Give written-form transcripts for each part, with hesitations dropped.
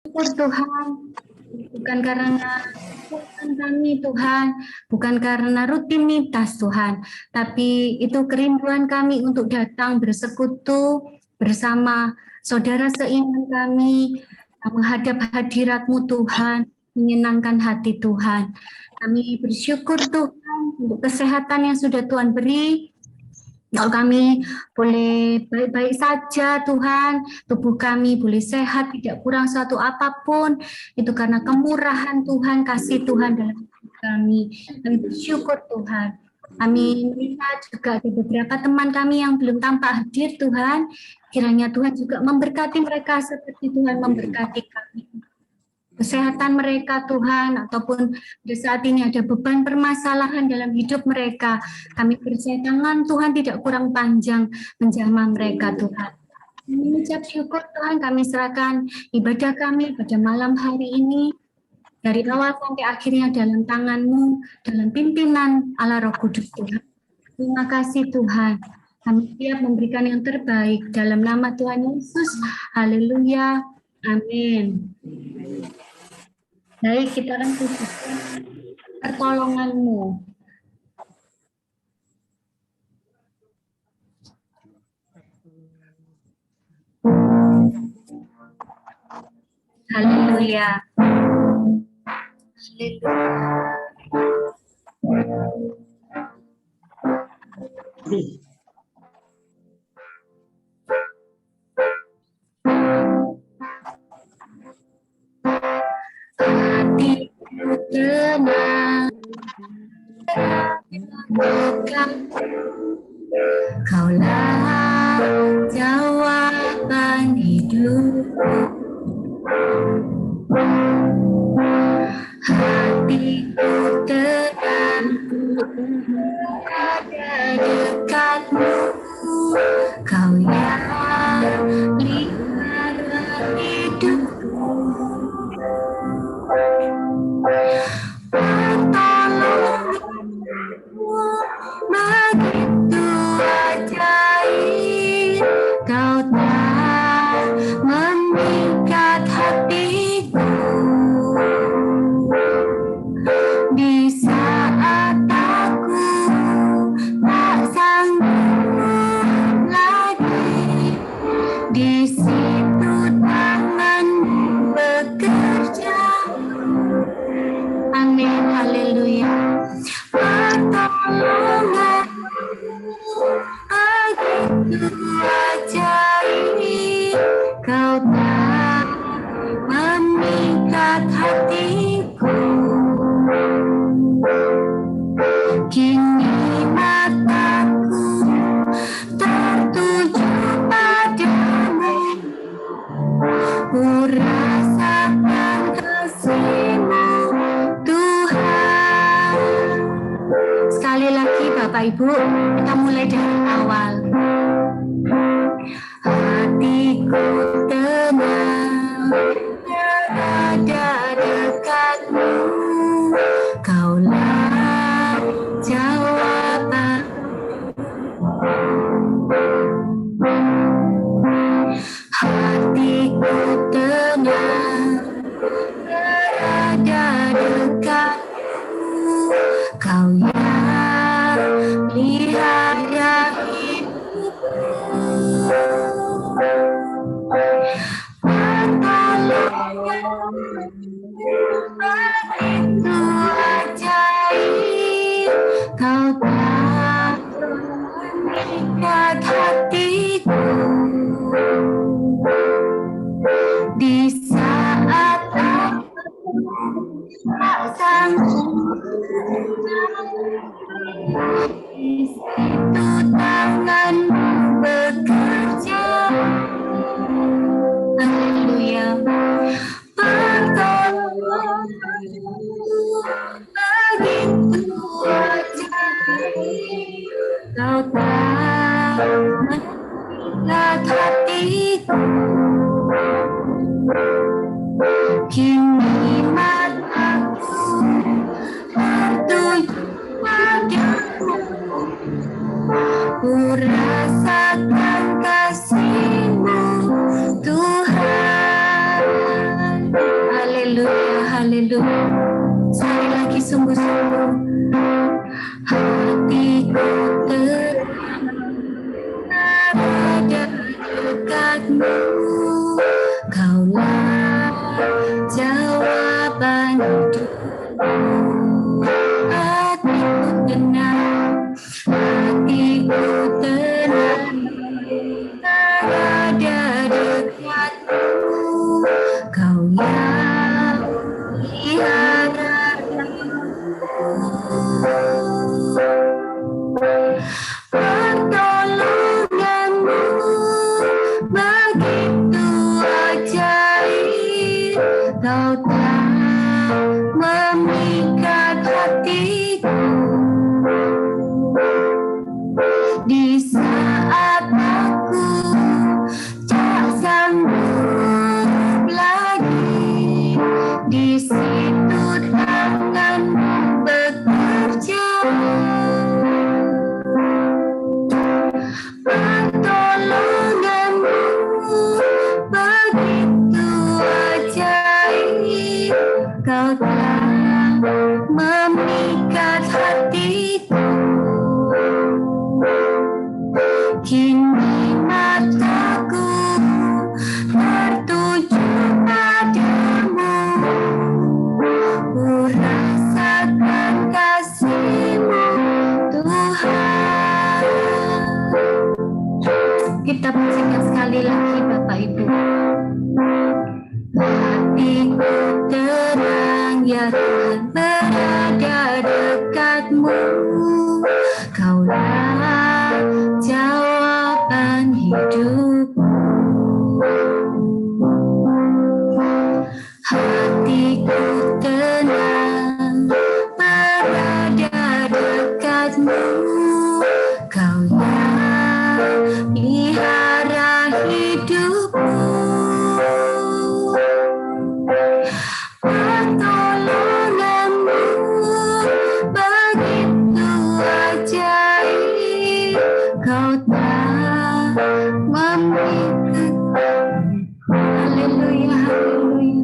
Syukur Tuhan, bukan karena kekuatan kami Tuhan, bukan karena rutinitas Tuhan, tapi itu kerinduan kami untuk datang bersekutu bersama saudara seiman kami, menghadap hadirat-Mu Tuhan, menyenangkan hati Tuhan. Kami bersyukur Tuhan untuk kesehatan yang sudah Tuhan beri. Kalau kami boleh baik-baik saja Tuhan, tubuh kami boleh sehat, tidak kurang suatu apapun, itu karena kemurahan Tuhan, kasih Tuhan dalam hidup kami. Kami bersyukur Tuhan. Kami melihat juga ada beberapa teman kami yang belum tampak hadir Tuhan, kiranya Tuhan juga memberkati mereka seperti Tuhan memberkati kami. Kesehatan mereka Tuhan, ataupun di saat ini ada beban permasalahan dalam hidup mereka, kami percaya tangan Tuhan tidak kurang panjang menjamah mereka Tuhan. Kami mengucap syukur Tuhan, kami serahkan ibadah kami pada malam hari ini, dari awal sampai akhirnya dalam tangan-Mu, dalam pimpinan Allah Roh Kudus Tuhan. Terima kasih Tuhan, kami siap memberikan yang terbaik dalam nama Tuhan Yesus. Haleluya, amin. Baik, kita akan pujikan pertolongan-Mu. Haleluya. Hatiku tenang, Kaulah jawaban hidup. Hatiku tenang, ada dekat-Mu. Kau yang pelihara hidupku. Pertolongan-Mu begitu ajaib, Kau tak mengikat hatiku. Di saat aku tak sanggup lagi, di situ tangan-Mu bekerja. Amin, haleluya. Pertolongan-Mu begitu ajaib, Kau tak mengikat hatiku. Kini mataku tertuju padamu, ku rasakan kasih-Mu Tuhan. Sekali lagi Bapak Ibu, kita mulai dari awal. Hatiku tenang, berada dekat-Mu. Kaulah jawaban. Hatiku tenang, berada dekat-Mu. Kau yang pelihara hidupku. Pertolongan-Mu begitu ajaib, Kau tak mengikat hatiku. Di saat aku tak sanggup, di situ tangan-Mu bekerja. Haleluya. Pertolongan-Mu begitu ajaib, Kau tak mengikat hatiku. Kini mataku tertuju padamu, Haleluya, haleluya. Sekali lagi sungguh-sungguh hatiku berada dekatmu. Kaulah jawaban hidupku. Hatiku tenang, hatiku tenang, berada dekatmu. Kaulah pertolonganmu begitu ajaib, kau telah memikat hatiku di saat aku tak sanggup lagi. Di situ tanganmu bekerja, pertolonganmu begitu ajaib, kau telah memikat hatiku. Kini mataku tertuju padamu, ku rasakan kasih-Mu Tuhan. Kita pujikan sekali lagi Bapak Ibu. Hatiku tenang ya Tuhan, berada dekatmu. Kaulah jawaban hidupku. Hatiku tenang, berada dekatmu. Kaulah pelihara hidupku. Pertolonganmu begitu ajaib, kau telah memikat. Haleluya, haleluya.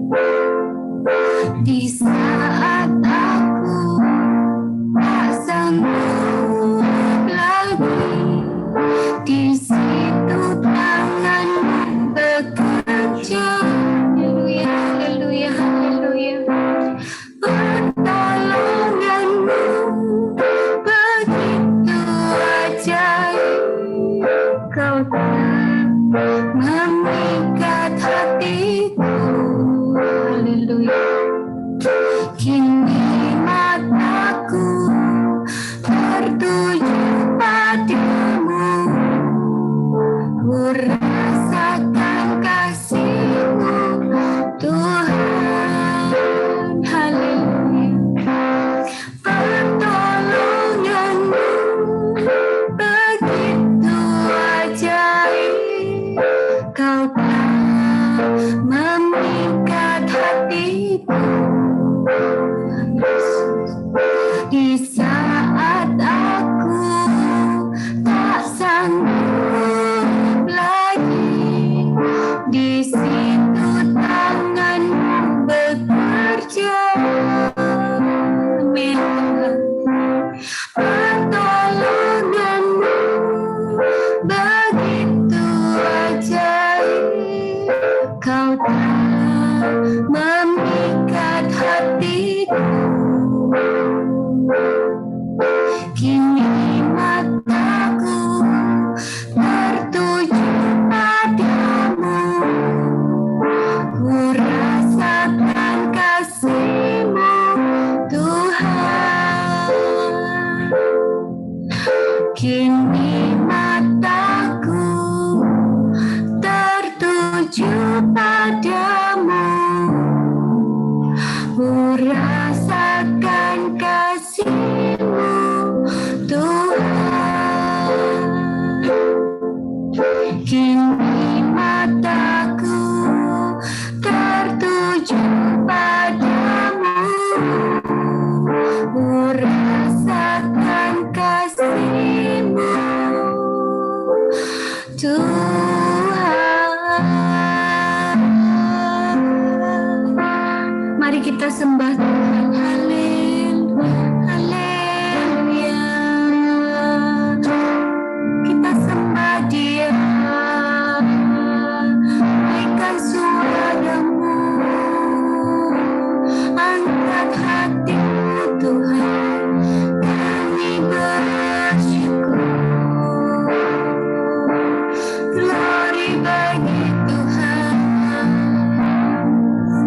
Mari kita sembah Tuhan. Haleluya. Kita sembah Dia. Naikkan suaramu. Angkat hatimu Tuhan. Kami bersyukur. Glory bagi Tuhan.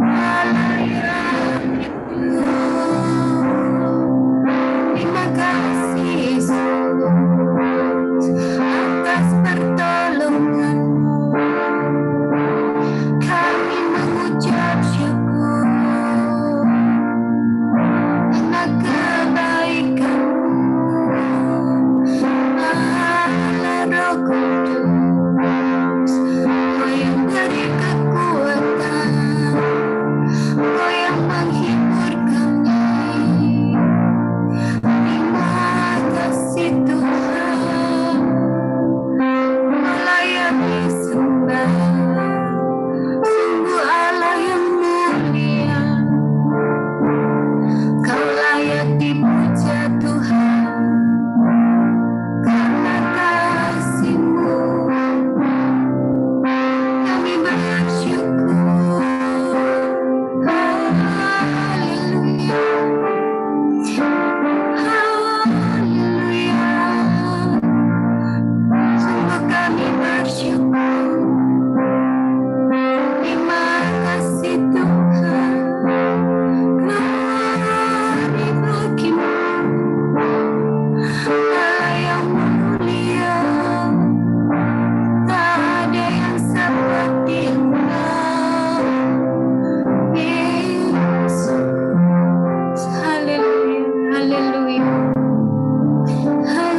Allah yang hidup. Terima kasih Yesus atas pertolongan-Mu. Kami mengucap syukur karena kebaikan-Mu. Allah Roh Kudus, Kau yang beri kekuatan, Kau yang menghibur kami. Terima kasih Tuhan, Allah yang disembah, sungguh Allah yang mulia. Kau layak dipuja Tuhan, karena kasih-Mu kami bersyukur. Haleluya. Haleluya. Sungguh kami bersyukur. Terima kasih Tuhan. Glory bagi-Mu, Allah yang mulia. Tak ada yang seperti Engkau, Yesus. Haleluya. Haleluya. Haleluya.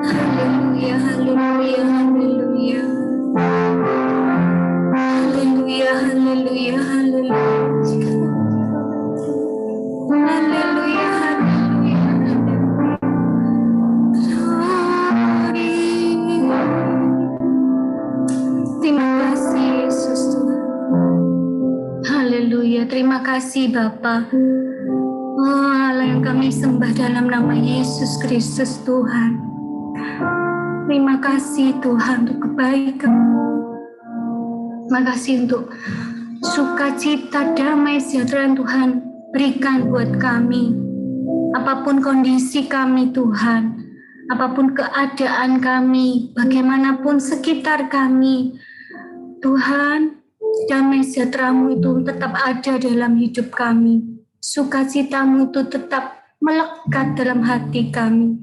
Haleluya, haleluya, haleluya, haleluya, haleluya, haleluya, haleluya, haleluya, terima kasih Yesus Tuhan. Haleluya, terima kasih Bapa. Oh Allah yang kami sembah dalam nama Yesus Kristus Tuhan. Terima kasih Tuhan untuk kebaikan-Mu. Terima kasih untuk sukacita, damai, sejahtera yang Tuhan berikan buat kami. Apapun kondisi kami Tuhan, apapun keadaan kami, bagaimanapun sekitar kami, Tuhan, damai sejahtera-Mu itu tetap ada dalam hidup kami. Sukacita-Mu itu tetap melekat dalam hati kami.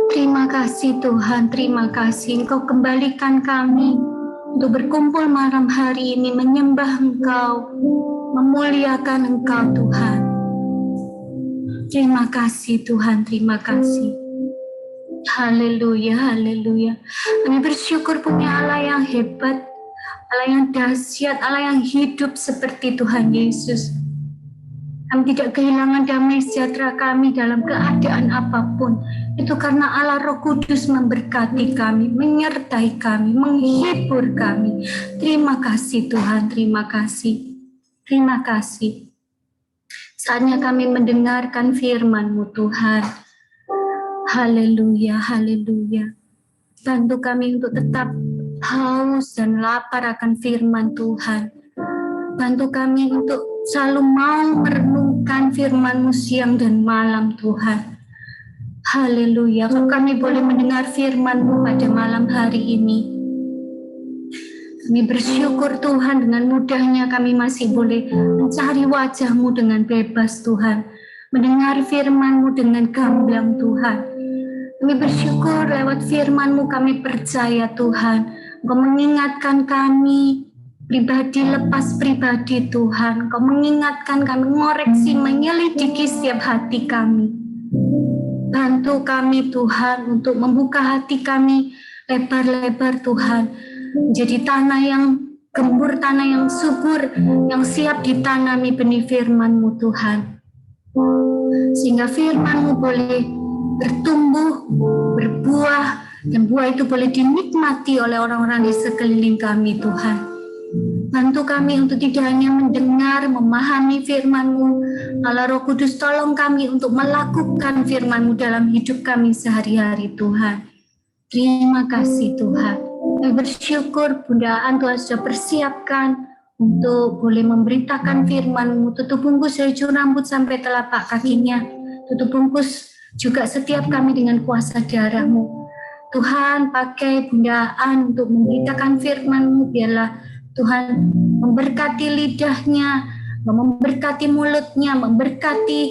Terima kasih Tuhan, terima kasih Engkau kembalikan kami untuk berkumpul malam hari ini menyembah Engkau, memuliakan Engkau Tuhan. Terima kasih Tuhan, terima kasih. Haleluya, haleluya. Kami bersyukur punya Allah yang hebat, Allah yang dahsyat, Allah yang hidup seperti Tuhan Yesus. Kami tidak kehilangan damai sejahtera kami dalam keadaan apapun. Itu karena Allah Roh Kudus memberkati kami, menyertai kami, menghibur kami. Terima kasih Tuhan, terima kasih. Terima kasih. Saatnya kami mendengarkan firman-Mu Tuhan. Haleluya, haleluya. Bantu kami untuk tetap haus dan lapar akan firman Tuhan. Bantu kami untuk selalu mau merenungkan firman-Mu siang dan malam Tuhan. Haleluya, kalau kami boleh mendengar firman-Mu pada malam hari ini. Kami bersyukur Tuhan, dengan mudahnya kami masih boleh mencari wajah-Mu dengan bebas Tuhan. mendengar firman-Mu dengan gamblang Tuhan. Kami bersyukur lewat firman-Mu kami percaya Tuhan. Engkau mengingatkan kami pribadi lepas pribadi Tuhan. Engkau mengingatkan kami, mengoreksi, menyelidiki setiap hati kami. Bantu kami Tuhan untuk membuka hati kami lebar-lebar Tuhan. Menjadi tanah yang gembur, tanah yang subur, yang siap ditanami benih firman-Mu Tuhan. Sehingga firman-Mu boleh bertumbuh, berbuah, dan buah itu boleh dinikmati oleh orang-orang di sekeliling kami Tuhan. Bantu kami untuk tidak hanya mendengar, memahami firman-Mu. Allah Roh Kudus tolong kami untuk melakukan firman-Mu dalam hidup kami sehari-hari Tuhan. Terima kasih Tuhan. Kami bersyukur Bunda An Tuhan sudah persiapkan untuk boleh memberitakan firman-Mu. Tutup bungkus dari ujung rambut sampai telapak kakinya. Tutup bungkus juga setiap kami dengan kuasa darah-Mu. Tuhan pakai Bunda An untuk memberitakan firman-Mu, biarlah Tuhan memberkati lidahnya, memberkati mulutnya, memberkati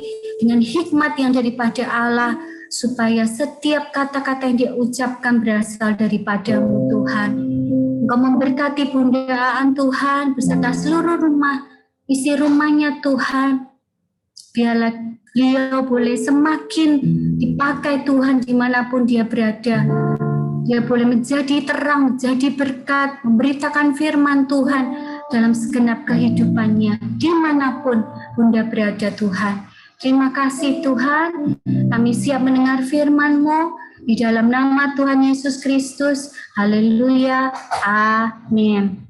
dengan hikmat yang daripada Allah, supaya setiap kata-kata yang dia ucapkan berasal daripada-Mu Tuhan. Engkau memberkati Bunda An Tuhan beserta seluruh rumah, isi rumahnya Tuhan. Biarlah beliau boleh semakin dipakai Tuhan dimanapun dia berada. Dia boleh menjadi terang, menjadi berkat, memberitakan firman Tuhan dalam segenap kehidupannya, dimanapun Bunda berada Tuhan. Terima kasih Tuhan, kami siap mendengar firman-Mu di dalam nama Tuhan Yesus Kristus. Haleluya, amin.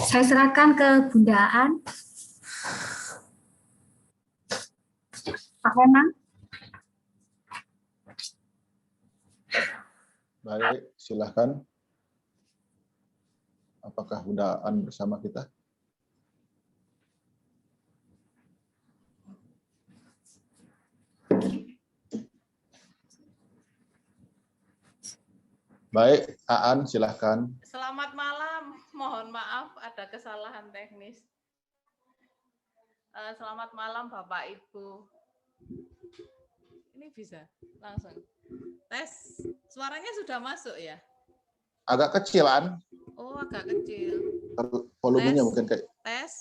Saya serahkan ke Bunda An. Pak Memang. Baik, silahkan. Apakah Bunda An bersama kita? Baik, Aan, silahkan. Selamat malam, mohon maaf ada kesalahan teknis. Selamat malam Bapak Ibu. Ini bisa langsung. Tes, suaranya sudah masuk ya? Agak kecil, Aan. Oh, agak kecil. Volumenya Tes, mungkin kayak. Tes.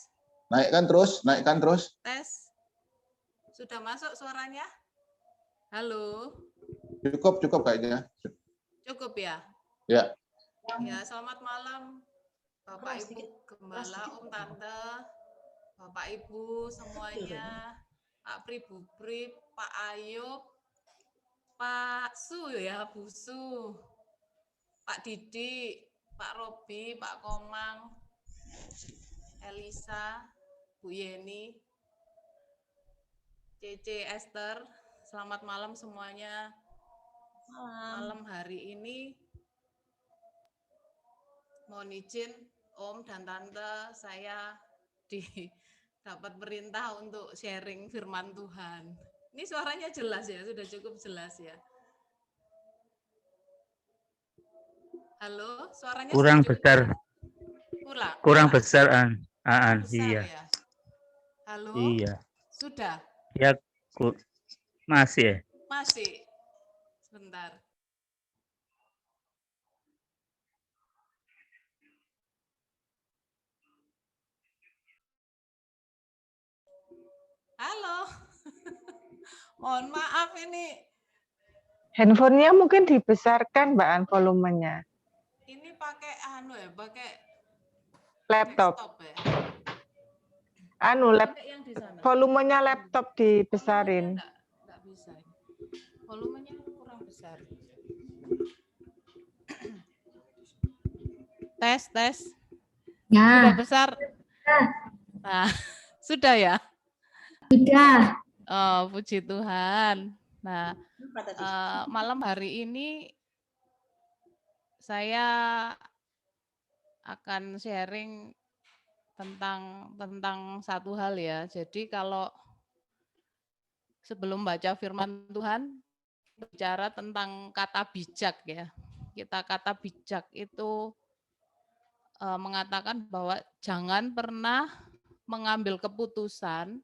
Naikkan terus, naikkan terus. Tes. Sudah masuk suaranya? Halo. Cukup kayaknya. Cukup ya? Ya. Ya, selamat malam Bapak Ibu Gembala, Om Tante, Bapak Ibu semuanya, Pak Pribubri, Pak Ayub, Pak Su ya, Bu Su, Pak Didi, Pak Robi, Pak Komang, Elisa, Bu Yeni, Cece, Esther. Selamat malam semuanya. Malam hari ini mohon izin Om dan Tante, saya dapat perintah untuk sharing firman Tuhan. Ini suaranya jelas ya, sudah cukup jelas ya. Halo, suaranya kurang sudah besar. Kurang besar, besar iya. Ya? Halo. Iya. Sudah. Ya, masih ya? Masih. Sebentar. Halo. Mohon maaf ini. Handphonenya mungkin dibesarkan, Mbak An, volumenya. Ini pakai pakai laptop. Ya? Yang di sana. Volumenya laptop dibesarin. Enggak bisa. Volumenya kurang besar. Tes. Ya. Sudah besar. Nah, sudah ya? Sudah. Oh, puji Tuhan. Nah, malam hari ini saya akan sharing tentang satu hal ya. Jadi kalau sebelum baca firman Tuhan, bicara tentang kata bijak ya. Kita kata bijak itu mengatakan bahwa jangan pernah mengambil keputusan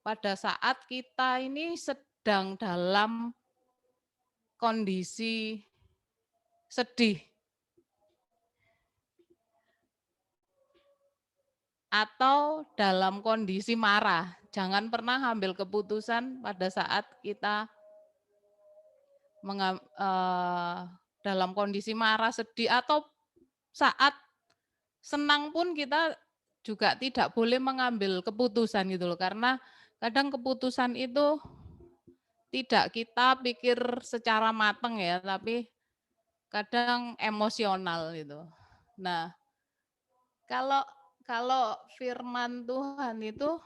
pada saat kita ini sedang dalam kondisi sedih atau dalam kondisi marah. Jangan pernah ambil keputusan pada saat kita dalam kondisi marah, sedih, atau saat senang pun kita juga tidak boleh mengambil keputusan gitu loh. Karena kadang keputusan itu tidak kita pikir secara matang ya, tapi kadang emosional gitu. Nah, kalau kalau firman Tuhan itu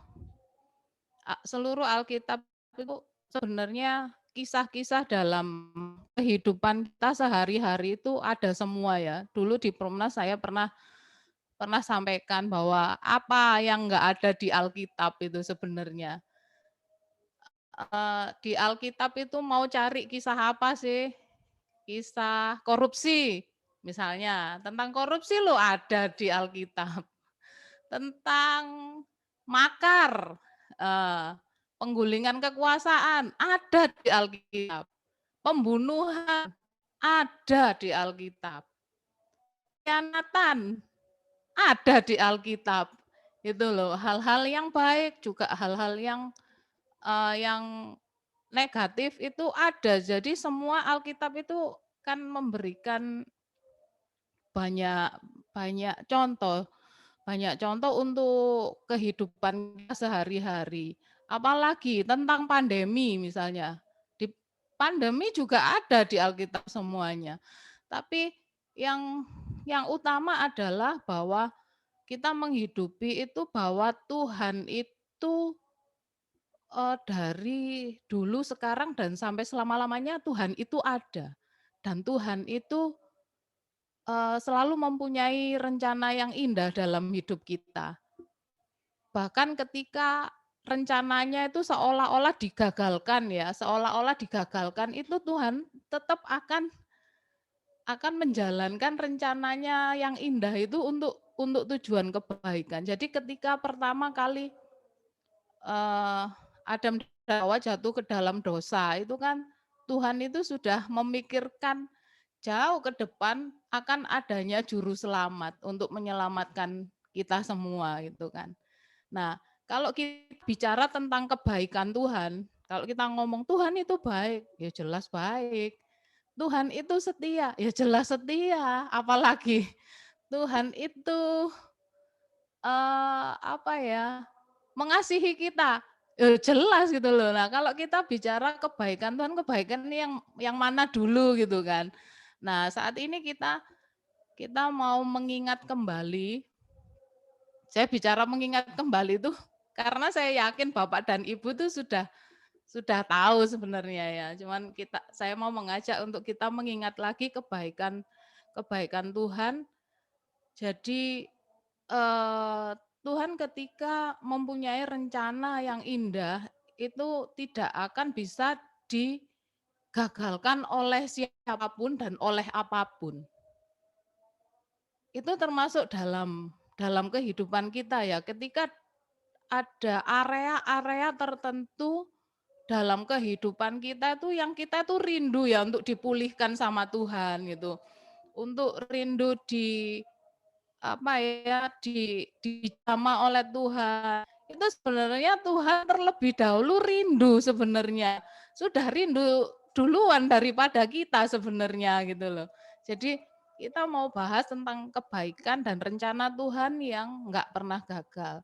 seluruh Alkitab itu sebenarnya kisah-kisah dalam kehidupan kita sehari-hari itu ada semua ya. Dulu di Promnas saya pernah sampaikan bahwa apa yang enggak ada di Alkitab itu sebenarnya. Di Alkitab itu mau cari kisah apa sih? Kisah korupsi misalnya. Tentang korupsi lo ada di Alkitab. Tentang makar, penggulingan kekuasaan ada di Alkitab. Pembunuhan ada di Alkitab. Khianatan ada di Alkitab. Itu loh, hal-hal yang baik juga hal-hal yang negatif itu ada. Jadi semua Alkitab itu kan memberikan banyak contoh untuk kehidupan kita sehari-hari. Apalagi tentang pandemi misalnya. Di pandemi juga ada di Alkitab semuanya. Tapi yang utama adalah bahwa kita menghidupi itu bahwa Tuhan itu dari dulu, sekarang, dan sampai selama-lamanya Tuhan itu ada. Dan Tuhan itu selalu mempunyai rencana yang indah dalam hidup kita. Bahkan ketika rencananya itu seolah-olah digagalkan ya, itu Tuhan tetap akan menjalankan rencananya yang indah itu untuk tujuan kebaikan. Jadi ketika pertama kali Adam dan Hawa jatuh ke dalam dosa, itu kan Tuhan itu sudah memikirkan jauh ke depan akan adanya juru selamat untuk menyelamatkan kita semua gitu kan. Nah, kalau kita bicara tentang kebaikan Tuhan, kalau kita ngomong Tuhan itu baik, ya jelas baik. Tuhan itu setia, ya jelas setia. Apalagi Tuhan itu mengasihi kita, jelas gitu loh. Nah, kalau kita bicara kebaikan Tuhan, kebaikan ini yang mana dulu gitu kan. Nah, saat ini kita mau mengingat kembali. Saya bicara mengingat kembali itu karena saya yakin Bapak dan Ibu itu sudah tahu sebenarnya ya. Cuman saya mau mengajak untuk kita mengingat lagi kebaikan Tuhan. Jadi Tuhan ketika mempunyai rencana yang indah itu tidak akan bisa digagalkan oleh siapapun dan oleh apapun. Itu termasuk dalam kehidupan kita ya. Ketika ada area-area tertentu dalam kehidupan kita itu yang kita itu rindu ya untuk dipulihkan sama Tuhan gitu. Untuk rindu dijamah oleh Tuhan. Itu sebenarnya Tuhan terlebih dahulu rindu sebenarnya. Sudah rindu duluan daripada kita sebenarnya gitu loh. Jadi kita mau bahas tentang kebaikan dan rencana Tuhan yang enggak pernah gagal.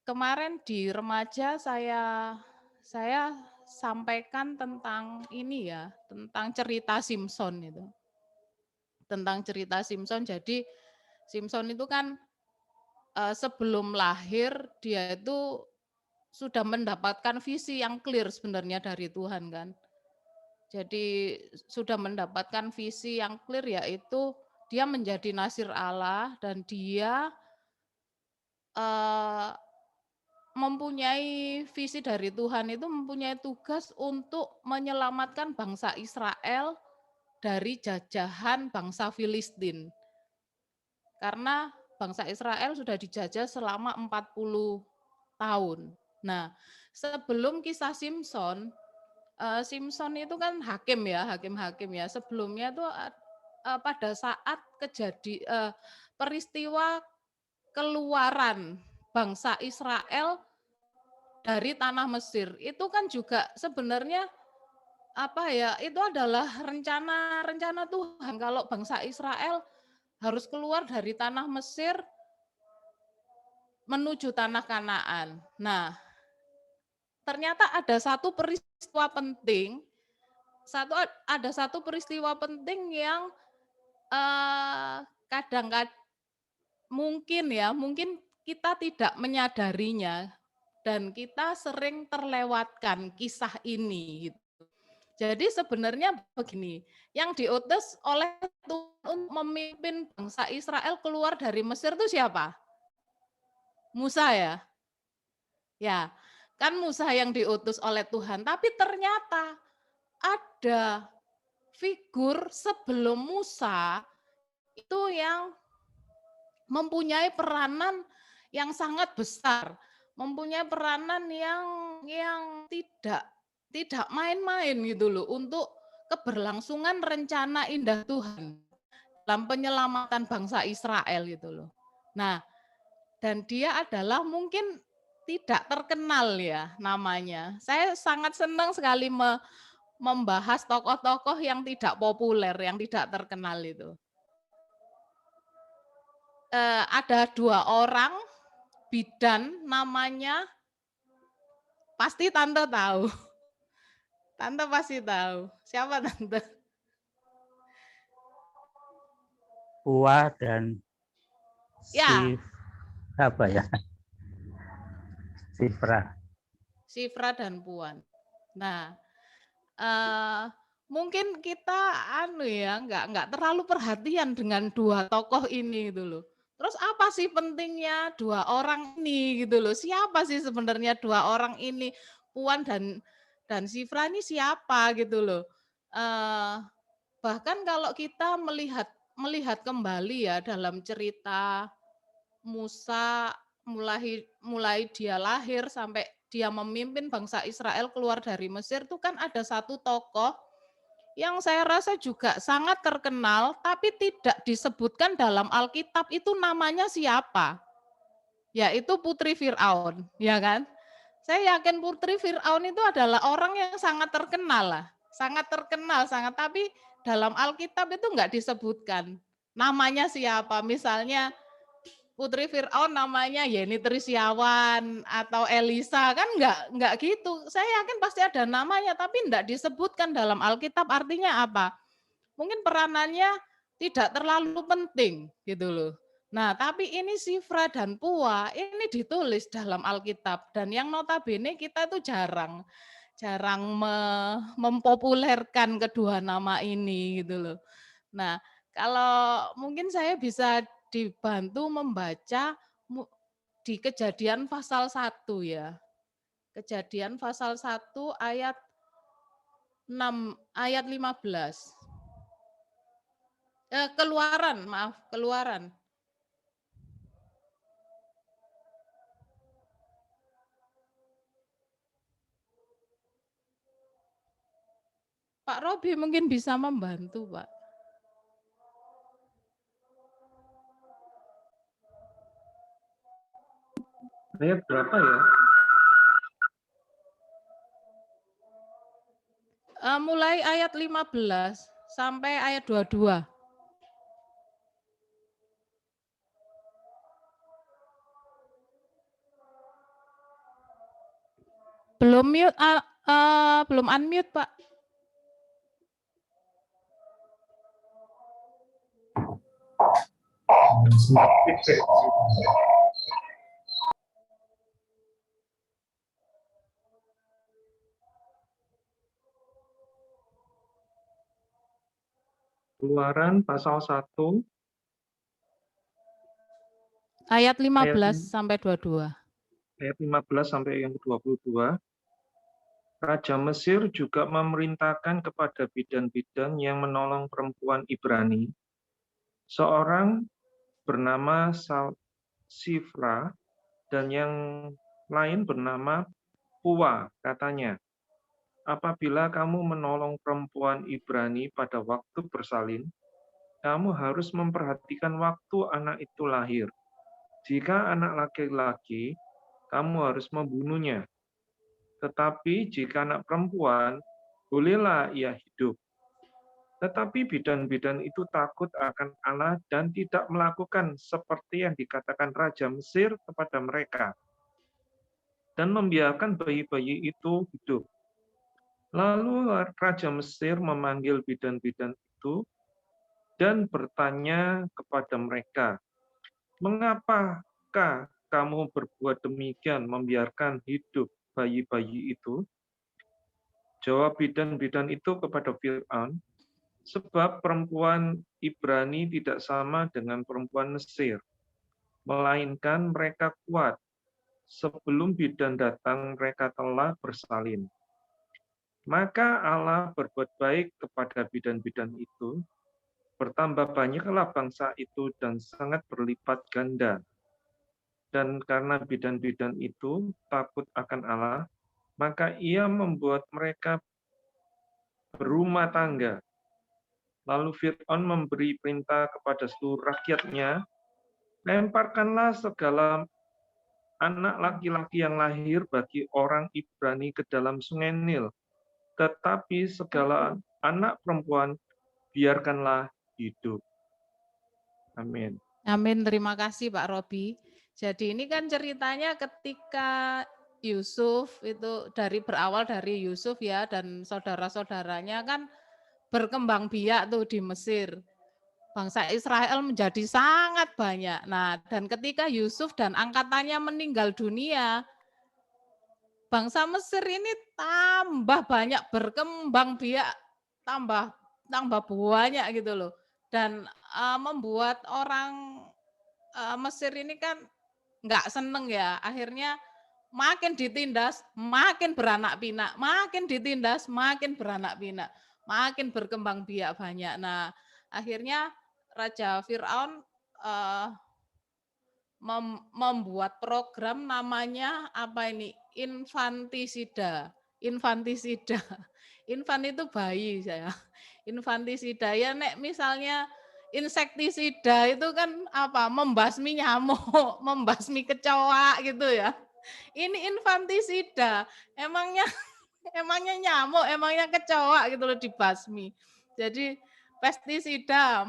Kemarin di remaja saya sampaikan tentang ini ya, tentang cerita Simpson itu. Tentang cerita Simpson. Jadi Simpson itu kan sebelum lahir dia itu sudah mendapatkan visi yang clear sebenarnya dari Tuhan kan. Jadi sudah mendapatkan visi yang clear, yaitu dia menjadi nasir Allah dan dia mempunyai visi dari Tuhan, itu mempunyai tugas untuk menyelamatkan bangsa Israel dari jajahan bangsa Filistin. Karena bangsa Israel sudah dijajah selama 40 tahun. Nah, sebelum kisah Simson, Simson itu kan hakim ya, hakim-hakim ya. Sebelumnya tuh pada saat peristiwa keluaran bangsa Israel dari tanah Mesir, itu kan juga sebenarnya itu adalah rencana Tuhan kalau bangsa Israel harus keluar dari tanah Mesir menuju tanah Kanaan. Nah, ternyata ada satu peristiwa penting, yang kadang-kadang mungkin kita tidak menyadarinya dan kita sering terlewatkan kisah ini gitu. Jadi sebenarnya begini, yang diutus oleh Tuhan untuk memimpin bangsa Israel keluar dari Mesir itu siapa? Musa ya? Ya, kan Musa yang diutus oleh Tuhan, tapi ternyata ada figur sebelum Musa itu yang mempunyai peranan yang sangat besar, mempunyai peranan yang tidak main-main gitu loh untuk keberlangsungan rencana indah Tuhan dalam penyelamatan bangsa Israel gitu loh. Nah, dan dia adalah mungkin tidak terkenal ya namanya. Saya sangat senang sekali membahas tokoh-tokoh yang tidak populer, yang tidak terkenal itu. Ada 2 orang bidan namanya, pasti Tante tahu. Tante pasti tahu. Siapa Tante? Puah dan Ya. Sifra dan Puan. Nah, mungkin kita nggak terlalu perhatian dengan 2 tokoh ini gitu loh. Terus apa sih pentingnya 2 orang ini gitu loh? Siapa sih sebenarnya 2 orang ini? Puan dan Sifra ini siapa gitu loh? Bahkan kalau kita melihat kembali ya dalam cerita Musa mulai dia lahir sampai dia memimpin bangsa Israel keluar dari Mesir itu kan ada satu tokoh yang saya rasa juga sangat terkenal tapi tidak disebutkan dalam Alkitab itu namanya siapa? Yaitu Putri Firaun, ya kan? Saya yakin Putri Firaun itu adalah orang yang sangat terkenal lah, tapi dalam Alkitab itu enggak disebutkan namanya siapa. Misalnya Putri Firaun namanya Yeni Trisyawan atau Elisa, kan enggak gitu. Saya yakin pasti ada namanya tapi enggak disebutkan dalam Alkitab. Artinya apa? Mungkin peranannya tidak terlalu penting gitu loh. Nah, tapi ini Sifra dan Puah ini ditulis dalam Alkitab dan yang notabene kita itu jarang mempopulerkan kedua nama ini gitu loh. Nah, kalau mungkin saya bisa dibantu membaca di Kejadian pasal 1 ya. Kejadian pasal 1 ayat 6 ayat 15. Keluaran. Pak Robi mungkin bisa membantu, Pak. Ayat berapa ya? Mulai ayat 15 sampai ayat 22. Belum unmute, Pak. Keluaran pasal 1 ayat 15 sampai 22. Ayat 15 sampai yang ke-22. Raja Mesir juga memerintahkan kepada bidan-bidan yang menolong perempuan Ibrani, seorang bernama Sifra dan yang lain bernama Puwa, katanya. Apabila kamu menolong perempuan Ibrani pada waktu bersalin, kamu harus memperhatikan waktu anak itu lahir. Jika anak laki-laki, kamu harus membunuhnya. Tetapi jika anak perempuan, bolehlah ia hidup. Tetapi bidan-bidan itu takut akan Allah dan tidak melakukan seperti yang dikatakan Raja Mesir kepada mereka, dan membiarkan bayi-bayi itu hidup. Lalu Raja Mesir memanggil bidan-bidan itu dan bertanya kepada mereka, "Mengapakah kamu berbuat demikian, membiarkan hidup bayi-bayi itu?" Jawab bidan-bidan itu kepada Fir'aun, "Sebab perempuan Ibrani tidak sama dengan perempuan Mesir, melainkan mereka kuat. Sebelum bidan datang, mereka telah bersalin." Maka Allah berbuat baik kepada bidan-bidan itu, bertambah banyaklah bangsa itu dan sangat berlipat ganda. Dan karena bidan-bidan itu takut akan Allah, maka ia membuat mereka berumah tangga. Lalu Fir'aun memberi perintah kepada seluruh rakyatnya, "Lemparkanlah segala anak laki-laki yang lahir bagi orang Ibrani ke dalam sungai Nil, tetapi segala anak perempuan biarkanlah hidup." Amin. Amin, terima kasih Pak Robi. Jadi ini kan ceritanya ketika Yusuf itu berawal dari Yusuf ya, dan saudara-saudaranya kan berkembang biak tuh di Mesir. Bangsa Israel menjadi sangat banyak. Nah, dan ketika Yusuf dan angkatannya meninggal dunia, bangsa Mesir ini tambah banyak berkembang biak, tambah banyak gitu loh. Dan membuat orang Mesir ini kan nggak seneng ya. Akhirnya makin ditindas, makin beranak pinak, makin ditindas, makin beranak pinak, makin berkembang biak banyak. Nah, akhirnya Raja Fir'aun membuat program namanya apa ini? Infantisida. Infantisida. Infant itu bayi saya. Infantisida ya nek misalnya insektisida itu kan apa? Membasmi nyamuk, membasmi kecoa gitu ya. Ini infantisida. Emangnya nyamuk, emangnya kecoa gitu loh dibasmi. Jadi pestisida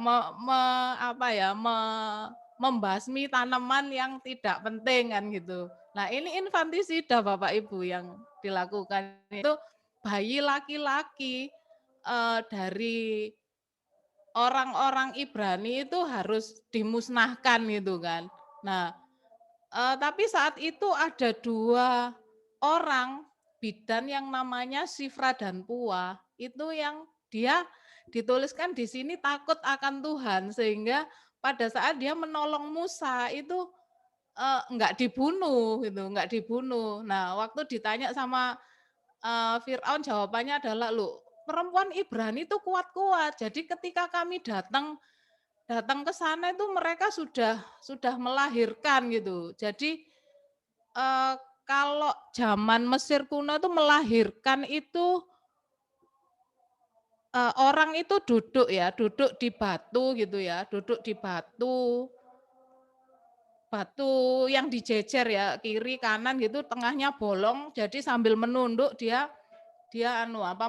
membasmi tanaman yang tidak penting kan gitu. Nah, ini infantisida Bapak Ibu yang dilakukan itu bayi laki-laki dari orang-orang Ibrani itu harus dimusnahkan gitu kan. Nah, tapi saat itu ada 2 orang bidan yang namanya Sifra dan Puwa, itu yang dia dituliskan di sini takut akan Tuhan, sehingga pada saat dia menolong Musa itu enggak dibunuh gitu, enggak dibunuh. Nah, waktu ditanya sama Fir'aun jawabannya adalah, "Loh, perempuan Ibrani itu kuat-kuat. Jadi ketika kami datang ke sana itu mereka sudah melahirkan gitu." Jadi kalau zaman Mesir kuno itu melahirkan itu orang itu duduk di batu gitu ya, duduk di batu yang dijejer ya, kiri kanan gitu, tengahnya bolong, jadi sambil menunduk dia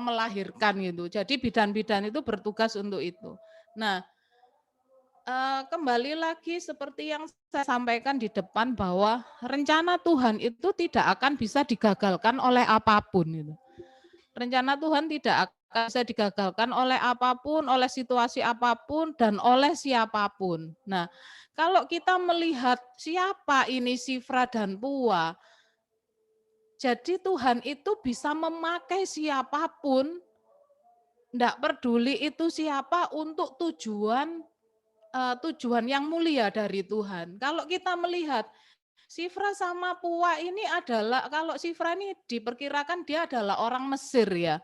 melahirkan gitu. Jadi bidan-bidan itu bertugas untuk itu. Nah, kembali lagi seperti yang saya sampaikan di depan bahwa rencana Tuhan itu tidak akan bisa digagalkan oleh apapun gitu. Rencana Tuhan tidak akan bisa digagalkan oleh apapun, oleh situasi apapun, dan oleh siapapun. Nah, kalau kita melihat siapa ini Sifra dan Puwa, jadi Tuhan itu bisa memakai siapapun, enggak peduli itu siapa, untuk tujuan yang mulia dari Tuhan. Kalau kita melihat Sifra sama Puwa ini adalah, kalau Sifra ini diperkirakan dia adalah orang Mesir ya.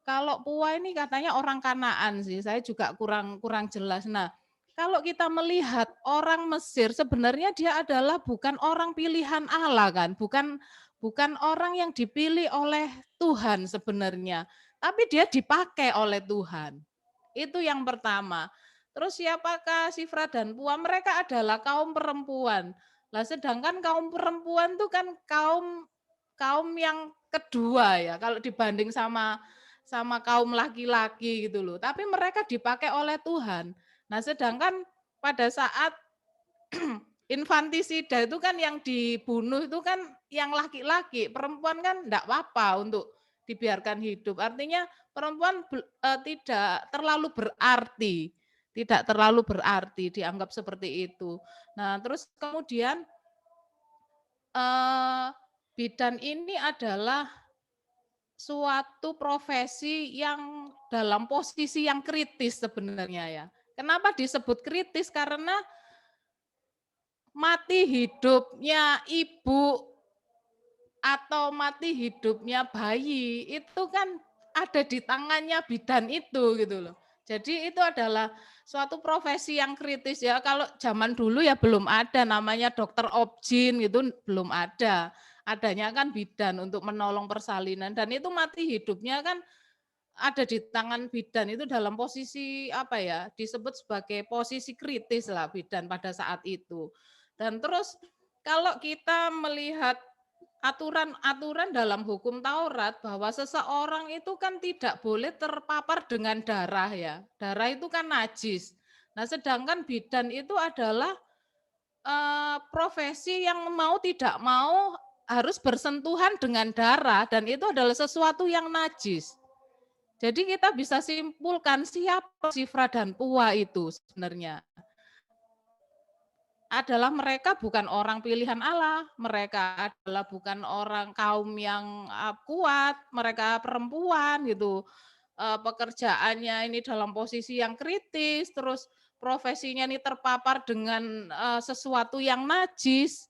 Kalau Puwa ini katanya orang Kanaan sih, saya juga kurang jelas. Nah, kalau kita melihat orang Mesir, sebenarnya dia adalah bukan orang pilihan Allah kan, bukan orang yang dipilih oleh Tuhan sebenarnya, tapi dia dipakai oleh Tuhan. Itu yang pertama. Terus siapakah Shifra dan Pua? Mereka adalah kaum perempuan. Lah sedangkan kaum perempuan itu kan kaum yang kedua ya, kalau dibanding sama kaum laki-laki gitu loh. Tapi mereka dipakai oleh Tuhan. Nah, sedangkan pada saat infantisida itu kan yang dibunuh itu kan yang laki-laki, perempuan kan enggak apa-apa untuk dibiarkan hidup. Artinya perempuan tidak terlalu berarti dianggap seperti itu. Nah, terus kemudian bidan ini adalah suatu profesi yang dalam posisi yang kritis sebenarnya ya. Kenapa disebut kritis? Karena mati hidupnya ibu atau mati hidupnya bayi itu kan ada di tangannya bidan itu gitu loh. Jadi itu adalah suatu profesi yang kritis ya. Kalau zaman dulu ya belum ada namanya dokter obgyn gitu, belum ada. Adanya kan bidan untuk menolong persalinan dan itu mati hidupnya kan ada di tangan bidan itu dalam posisi apa ya, disebut sebagai posisi kritis lah bidan pada saat itu. Dan terus kalau kita melihat aturan-aturan dalam hukum Taurat bahwa seseorang itu kan tidak boleh terpapar dengan darah ya. Darah itu kan najis. Nah, sedangkan bidan itu adalah profesi yang mau tidak mau harus bersentuhan dengan darah dan itu adalah sesuatu yang najis. Jadi kita bisa simpulkan siapa Shifra dan Pua itu sebenarnya. Adalah mereka bukan orang pilihan Allah, mereka adalah bukan orang kaum yang kuat, mereka perempuan gitu. Pekerjaannya ini dalam posisi yang kritis, terus profesinya ini terpapar dengan sesuatu yang najis,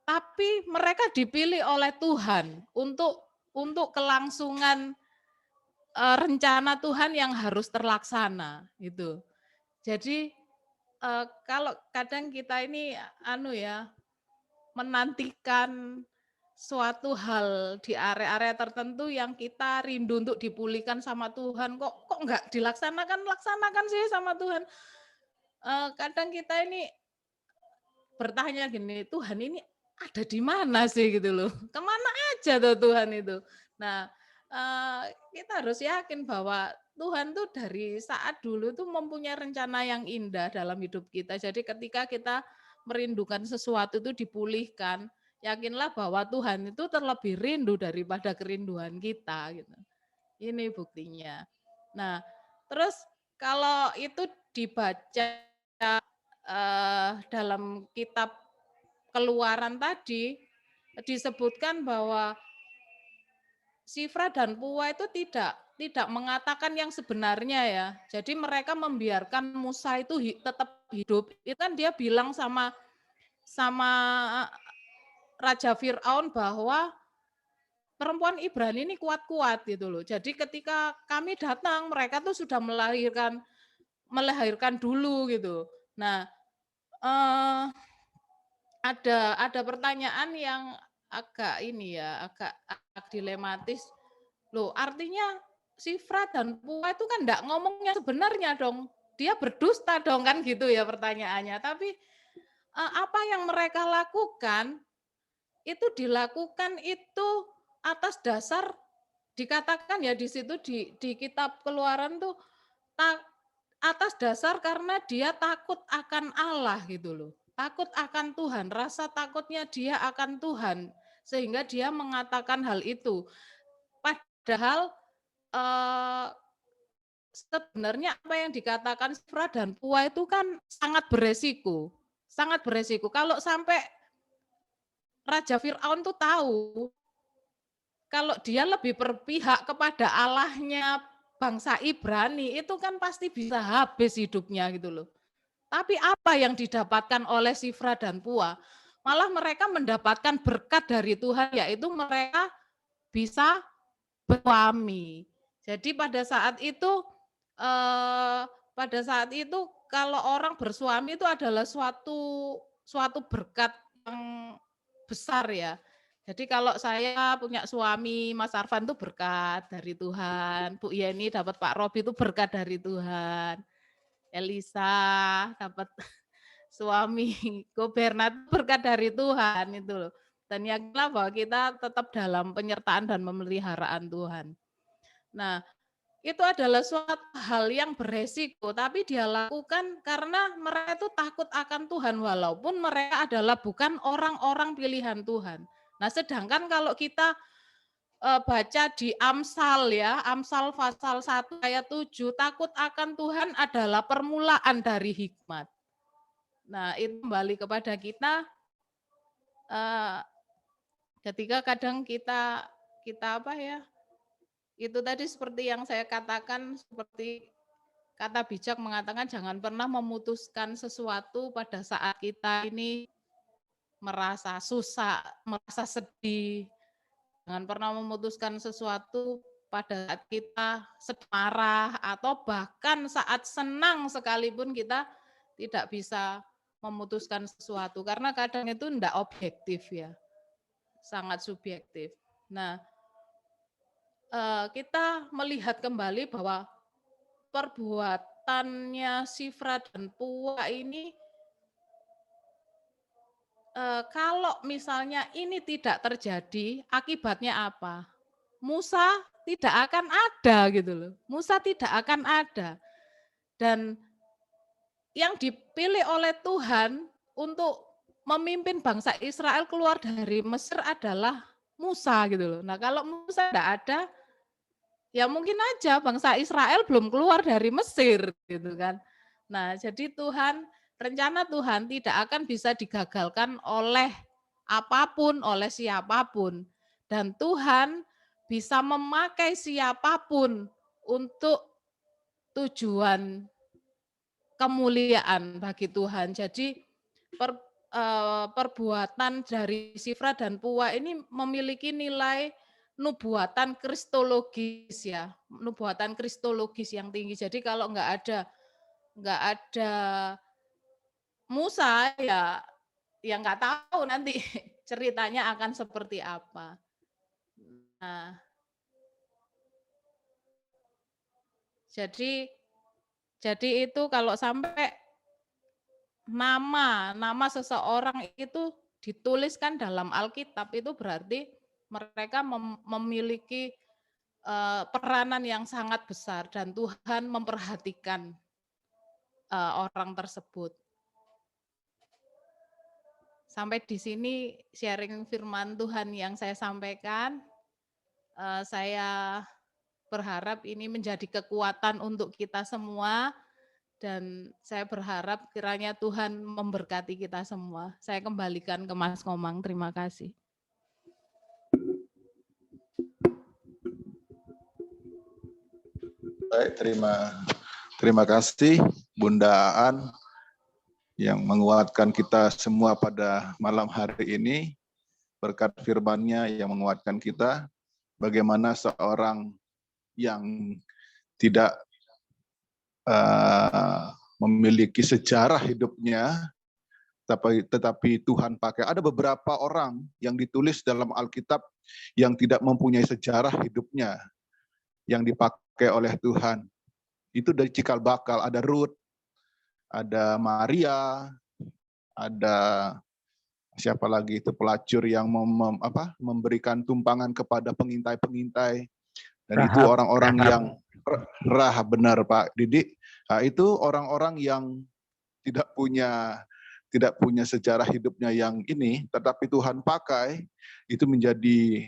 tapi mereka dipilih oleh Tuhan untuk kelangsungan rencana Tuhan yang harus terlaksana gitu. Jadi kalau kadang kita ini menantikan suatu hal di area-area tertentu yang kita rindu untuk dipulihkan sama Tuhan, kok enggak laksanakan sih sama Tuhan. Kadang kita ini bertanya gini, Tuhan ini ada di mana sih gitu loh, kemana aja tuh Tuhan itu. Nah, kita harus yakin bahwa Tuhan tuh dari saat dulu tuh mempunyai rencana yang indah dalam hidup kita. Jadi ketika kita merindukan sesuatu itu dipulihkan, yakinlah bahwa Tuhan itu terlebih rindu daripada kerinduan kita gitu. Ini buktinya. Nah, terus kalau itu dibaca dalam kitab Keluaran tadi disebutkan bahwa Shifra dan Pua itu tidak mengatakan yang sebenarnya ya. Jadi mereka membiarkan Musa itu tetap hidup. Itu kan dia bilang sama Raja Fir'aun bahwa perempuan Ibrani ini kuat-kuat gitu loh. Jadi ketika kami datang mereka tuh sudah melahirkan dulu gitu. Nah, ada pertanyaan yang agak dilematis. Loh, artinya Shifra dan Pua itu kan enggak ngomongnya sebenarnya dong. Dia berdusta dong kan gitu ya pertanyaannya. Tapi apa yang mereka lakukan itu dilakukan itu atas dasar dikatakan ya di situ di kitab Keluaran tuh atas dasar karena dia takut akan Allah gitu loh. Takut akan Tuhan, rasa takutnya dia akan Tuhan sehingga dia mengatakan hal itu. Padahal sebenarnya apa yang dikatakan Shifra dan Pua itu kan sangat beresiko. Sangat beresiko. Kalau sampai Raja Fir'aun tuh tahu kalau dia lebih berpihak kepada Allahnya bangsa Ibrani, itu kan pasti bisa habis hidupnya gitu loh. Tapi apa yang didapatkan oleh Shifra dan Pua? Malah mereka mendapatkan berkat dari Tuhan, yaitu mereka bisa bersuami. Jadi pada saat itu kalau orang bersuami itu adalah suatu berkat yang besar ya. Jadi kalau saya punya suami, Mas Arfan itu berkat dari Tuhan. Bu Yeni dapat Pak Robi itu berkat dari Tuhan. Elisa dapat suami Ko Bernard berkat dari Tuhan itu loh. Dan yakinlah bahwa kita tetap dalam penyertaan dan pemeliharaan Tuhan. Nah, itu adalah suatu hal yang beresiko, tapi dia lakukan karena mereka itu takut akan Tuhan, walaupun mereka adalah bukan orang-orang pilihan Tuhan. Nah, sedangkan kalau kita baca di Amsal ya, Amsal pasal 1 ayat 7, takut akan Tuhan adalah permulaan dari hikmat. Nah, itu kembali kepada kita, ketika kadang kita apa ya, itu tadi seperti yang saya katakan, seperti kata bijak mengatakan jangan pernah memutuskan sesuatu pada saat kita ini merasa susah, merasa sedih. Jangan pernah memutuskan sesuatu pada saat kita marah atau bahkan saat senang sekalipun kita tidak bisa memutuskan sesuatu karena kadang itu tidak objektif ya, sangat subjektif. Nah, kita melihat kembali bahwa perbuatannya Sifra dan Puwa ini, kalau misalnya ini tidak terjadi, akibatnya apa? Musa tidak akan ada gitu loh. Musa tidak akan ada. Dan yang dipilih oleh Tuhan untuk memimpin bangsa Israel keluar dari Mesir adalah Musa gitu loh. Nah, kalau Musa tidak ada, ya mungkin aja bangsa Israel belum keluar dari Mesir gitu kan. Nah, jadi rencana Tuhan tidak akan bisa digagalkan oleh apapun, oleh siapapun. Dan Tuhan bisa memakai siapapun untuk tujuan kemuliaan bagi Tuhan. Jadi perbuatan dari Sifra dan Puwa ini memiliki nilai nubuatan kristologis ya, nubuatan kristologis yang tinggi. Jadi kalau nggak ada Musa ya nggak tahu nanti ceritanya akan seperti apa. Nah, jadi itu kalau sampai nama seseorang itu dituliskan dalam Alkitab itu berarti mereka memiliki peranan yang sangat besar dan Tuhan memperhatikan orang tersebut. Sampai di sini sharing firman Tuhan yang saya sampaikan. Saya berharap ini menjadi kekuatan untuk kita semua dan saya berharap kiranya Tuhan memberkati kita semua. Saya kembalikan ke Mas Komang. Terima kasih. Baik, terima kasih Bunda Aan yang menguatkan kita semua pada malam hari ini. Berkat firman-Nya yang menguatkan kita, bagaimana seorang yang tidak memiliki sejarah hidupnya, tetapi Tuhan pakai. Ada beberapa orang yang ditulis dalam Alkitab yang tidak mempunyai sejarah hidupnya, yang dipakai oleh Tuhan. Itu dari cikal bakal, ada Ruth, ada Maria, ada siapa lagi itu pelacur yang memberikan tumpangan kepada pengintai-pengintai. Dan itu orang-orang yang benar Pak Didik. Nah, itu orang-orang yang tidak punya sejarah hidupnya yang ini, tetapi Tuhan pakai itu menjadi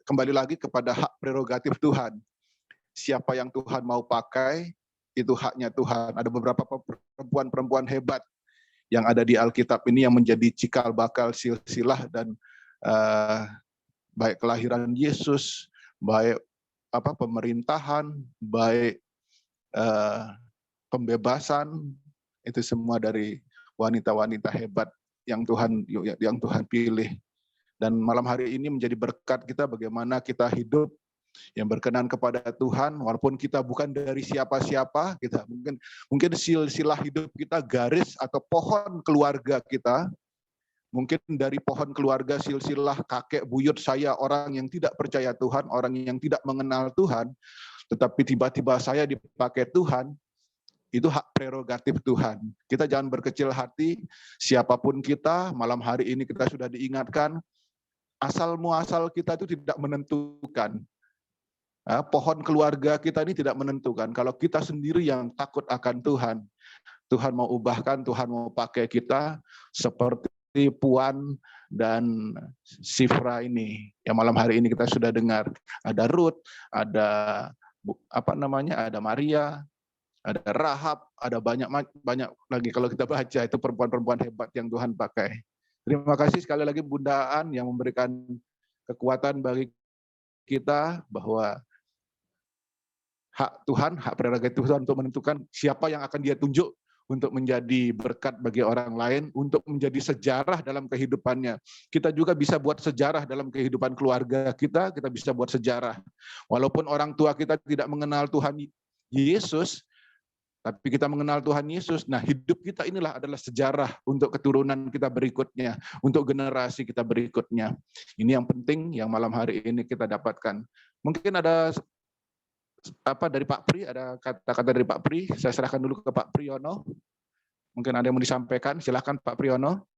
kembali lagi kepada hak prerogatif Tuhan. Siapa yang Tuhan mau pakai itu haknya Tuhan. Ada beberapa perempuan-perempuan hebat yang ada di Alkitab ini yang menjadi cikal bakal silsilah dan baik kelahiran Yesus, baik pemerintahan, baik pembebasan, itu semua dari wanita-wanita hebat yang Tuhan pilih. Dan malam hari ini menjadi berkat kita bagaimana kita hidup yang berkenan kepada Tuhan, walaupun kita bukan dari siapa-siapa, kita mungkin silsilah hidup kita, garis atau pohon keluarga kita, mungkin dari pohon keluarga silsilah kakek buyut saya orang yang tidak percaya Tuhan, orang yang tidak mengenal Tuhan, tetapi tiba-tiba saya dipakai Tuhan, itu hak prerogatif Tuhan. Kita jangan berkecil hati, siapapun kita, malam hari ini kita sudah diingatkan, asal muasal kita itu tidak menentukan. Pohon keluarga kita ini tidak menentukan. Kalau kita sendiri yang takut akan Tuhan, Tuhan mau ubahkan, Tuhan mau pakai kita seperti Puan dan Sifra ini. Yang malam hari ini kita sudah dengar. Ada Ruth, ada ada Maria, ada Rahab, ada banyak lagi kalau kita baca, itu perempuan-perempuan hebat yang Tuhan pakai. Terima kasih sekali lagi Bunda An yang memberikan kekuatan bagi kita bahwa hak Tuhan, hak prerogatif Tuhan untuk menentukan siapa yang akan Dia tunjuk untuk menjadi berkat bagi orang lain, untuk menjadi sejarah dalam kehidupannya. Kita juga bisa buat sejarah dalam kehidupan keluarga kita bisa buat sejarah. Walaupun orang tua kita tidak mengenal Tuhan Yesus, tapi kita mengenal Tuhan Yesus, nah hidup kita inilah adalah sejarah untuk keturunan kita berikutnya, untuk generasi kita berikutnya. Ini yang penting yang malam hari ini kita dapatkan. Mungkin ada dari Pak Pri, ada kata-kata dari Pak Pri, saya serahkan dulu ke Pak Priyono. Mungkin ada yang mau disampaikan, silakan Pak Priyono.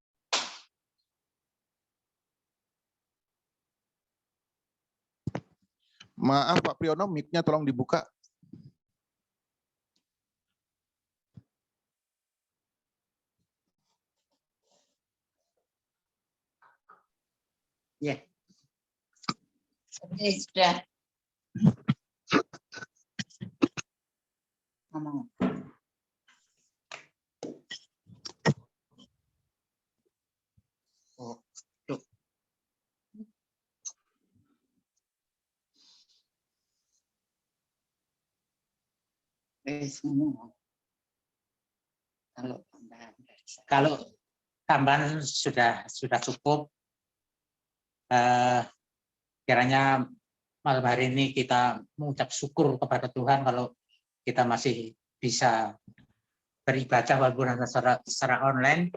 Maaf Pak Priyono, mic-nya tolong dibuka. Ya. Oke, sudah. Ngomong. Oh, tuh. Ngomong. Kalau tambahan sudah cukup, kiranya malam hari ini kita mengucap syukur kepada Tuhan kalau kita masih bisa beribadah walaupun hanya secara online.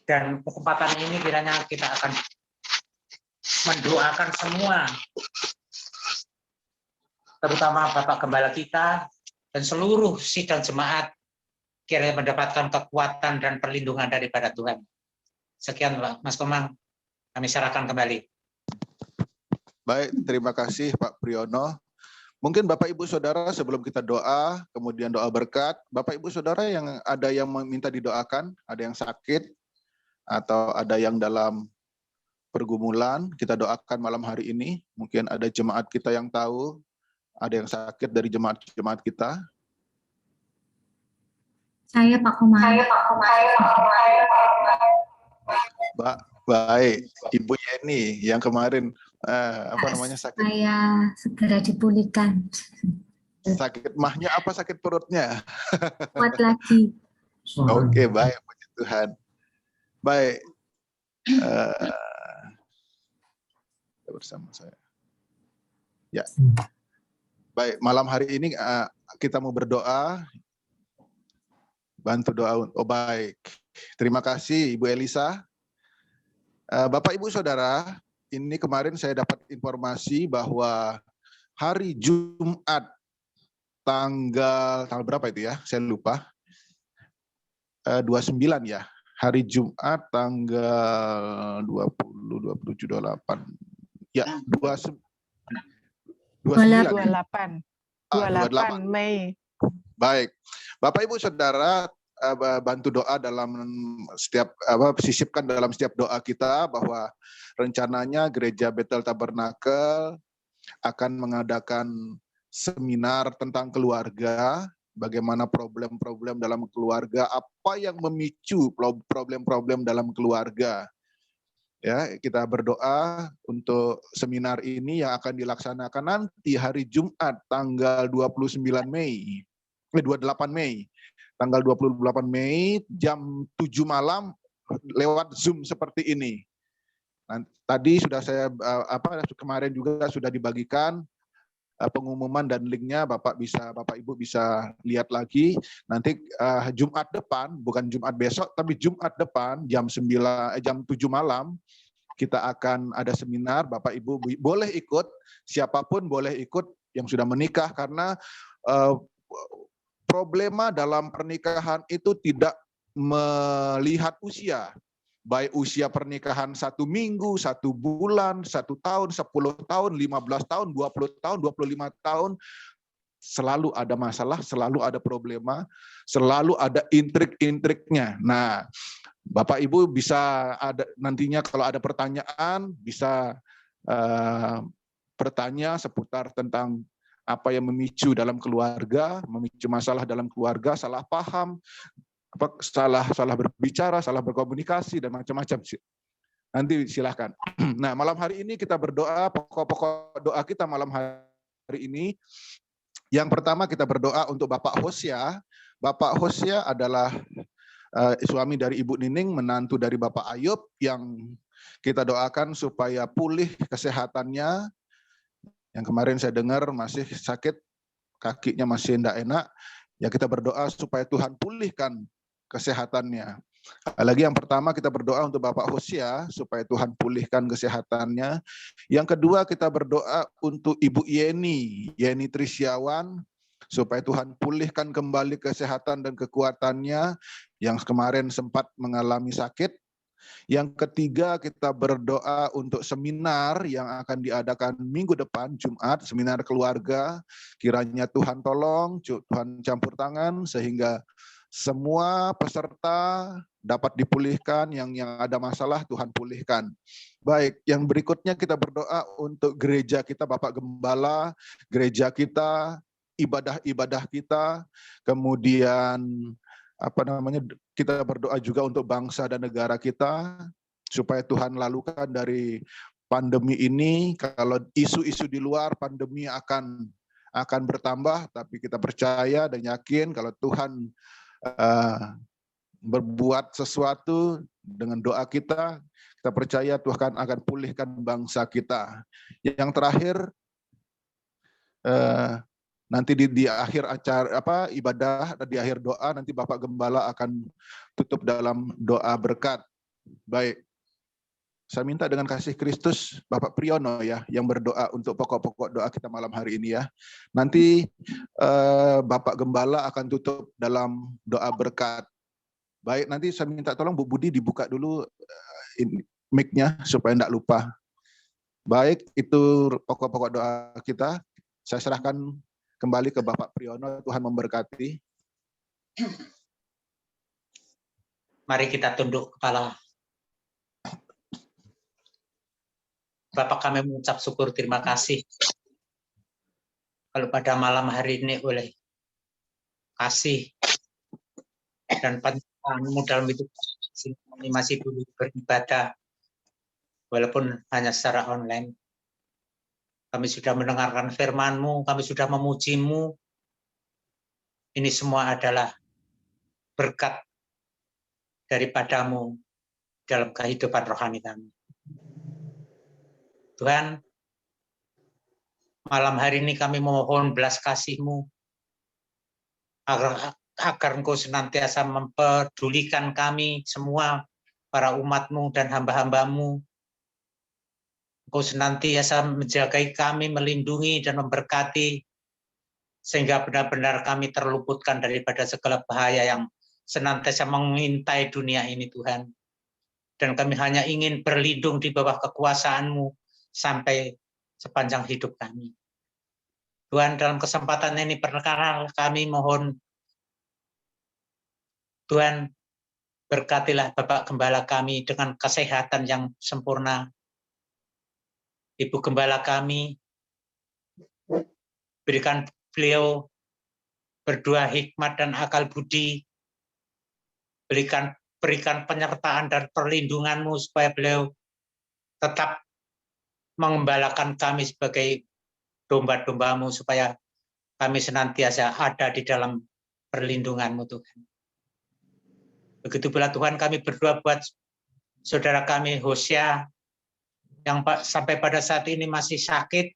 Dan kesempatan ini kiranya kita akan mendoakan semua, terutama Bapak Gembala kita dan seluruh sidang jemaat, kiranya mendapatkan kekuatan dan perlindungan daripada Tuhan. Sekian Mas Komang, kami serahkan kembali. Baik, terima kasih Pak Priyono. Mungkin Bapak Ibu Saudara sebelum kita doa, kemudian doa berkat, Bapak Ibu Saudara yang ada yang meminta didoakan, ada yang sakit, atau ada yang dalam pergumulan, kita doakan malam hari ini. Mungkin ada jemaat kita yang tahu, ada yang sakit dari jemaat-jemaat kita. Saya Pak Komar. Baik, Ibu Yeni yang kemarin sakit. Saya segera dipulihkan. Sakit mahnya apa sakit perutnya? Kuat lagi. Oke, baik, puji Tuhan. Baik, bersama saya. Ya, baik. Malam hari ini kita mau berdoa, bantu doa. Oh baik, terima kasih Ibu Elisa. Bapak Ibu Saudara, ini kemarin saya dapat informasi bahwa hari Jumat tanggal berapa itu ya? Saya lupa. 29 ya. Hari Jumat tanggal 20, 27, 28. Ya, 29. 28 Mei. Baik. Bapak Ibu Saudara, bantu doa dalam sisipkan dalam setiap doa kita bahwa rencananya Gereja Bethel Tabernakel akan mengadakan seminar tentang keluarga, bagaimana problem-problem dalam keluarga, apa yang memicu problem-problem dalam keluarga. Ya, kita berdoa untuk seminar ini yang akan dilaksanakan nanti hari Jumat tanggal 28 Mei. Tanggal 28 Mei jam 7 malam lewat Zoom seperti ini. Tadi sudah saya kemarin juga sudah dibagikan pengumuman dan linknya, Bapak Ibu bisa lihat lagi. Nanti Jumat depan, bukan Jumat besok, tapi Jumat depan jam 7 malam kita akan ada seminar. Bapak Ibu boleh ikut, siapapun boleh ikut yang sudah menikah, karena problema dalam pernikahan itu tidak melihat usia. Baik usia pernikahan 1 minggu, 1 bulan, 1 tahun, 10 tahun, 15 tahun, 20 tahun, 25 tahun, selalu ada masalah, selalu ada problema, selalu ada intrik-intriknya. Nah, Bapak Ibu bisa ada nantinya kalau ada pertanyaan, bisa bertanya seputar tentang apa yang memicu dalam keluarga, memicu masalah dalam keluarga, salah paham, salah berbicara, salah berkomunikasi, dan macam-macam. Nanti silahkan. Nah, malam hari ini kita berdoa, pokok-pokok doa kita malam hari ini. Yang pertama kita berdoa untuk Bapak Hosea. Bapak Hosea adalah suami dari Ibu Nining, menantu dari Bapak Ayub, yang kita doakan supaya pulih kesehatannya. Yang kemarin saya dengar masih sakit, kakinya masih tidak enak. Ya, kita berdoa supaya Tuhan pulihkan kesehatannya. Lagi yang pertama kita berdoa untuk Bapak Hosea supaya Tuhan pulihkan kesehatannya. Yang kedua kita berdoa untuk Ibu Yeni Trisyawan supaya Tuhan pulihkan kembali kesehatan dan kekuatannya yang kemarin sempat mengalami sakit. Yang ketiga kita berdoa untuk seminar yang akan diadakan minggu depan Jumat, seminar keluarga. Kiranya Tuhan tolong, Tuhan campur tangan sehingga semua peserta dapat dipulihkan, yang ada masalah Tuhan pulihkan. Baik, yang berikutnya kita berdoa untuk gereja kita, Bapak Gembala, gereja kita, ibadah-ibadah kita, kemudian kita berdoa juga untuk bangsa dan negara kita, supaya Tuhan lalukan dari pandemi ini. Kalau isu-isu di luar pandemi akan bertambah, tapi kita percaya dan yakin kalau Tuhan berbuat sesuatu dengan doa kita percaya Tuhan akan pulihkan bangsa kita. Yang terakhir, nanti di akhir acara ibadah, di akhir doa nanti Bapak Gembala akan tutup dalam doa berkat. Baik, saya minta dengan kasih Kristus Bapak Priyono ya yang berdoa untuk pokok-pokok doa kita malam hari ini ya. Nanti Bapak Gembala akan tutup dalam doa berkat. Baik, nanti saya minta tolong Bu Budi dibuka dulu mic-nya supaya tidak lupa. Baik, itu pokok-pokok doa kita. Saya serahkan kembali ke Bapak Priyono. Tuhan memberkati. Mari kita tunduk kepala. Bapak, kami mengucap syukur, terima kasih kalau pada malam hari ini oleh kasih dan penyertaan-Mu dalam hidup kami masih boleh beribadah walaupun hanya secara online. Kami sudah mendengarkan firman-Mu, kami sudah memuji-Mu. Ini semua adalah berkat daripada-Mu dalam kehidupan rohani kami. Tuhan, malam hari ini kami memohon belas kasih-Mu agar Engkau senantiasa mempedulikan kami semua, para umat-Mu dan hamba-hamba-Mu. Engkau senantiasa menjagai kami, melindungi dan memberkati, sehingga benar-benar kami terluputkan daripada segala bahaya yang senantiasa mengintai dunia ini, Tuhan. Dan kami hanya ingin berlindung di bawah kekuasaan-Mu sampai sepanjang hidup kami. Tuhan, dalam kesempatan ini perkenankan kami mohon, Tuhan, berkatilah Bapak Gembala kami dengan kesehatan yang sempurna. Ibu Gembala kami, berikan beliau berdua hikmat dan akal budi, berikan penyertaan dan perlindungan-Mu supaya beliau tetap mengembalakan kami sebagai domba-domba-Mu, supaya kami senantiasa ada di dalam perlindungan-Mu, Tuhan. Begitu pula Tuhan, kami berdoa buat saudara kami Hosea, yang sampai pada saat ini masih sakit,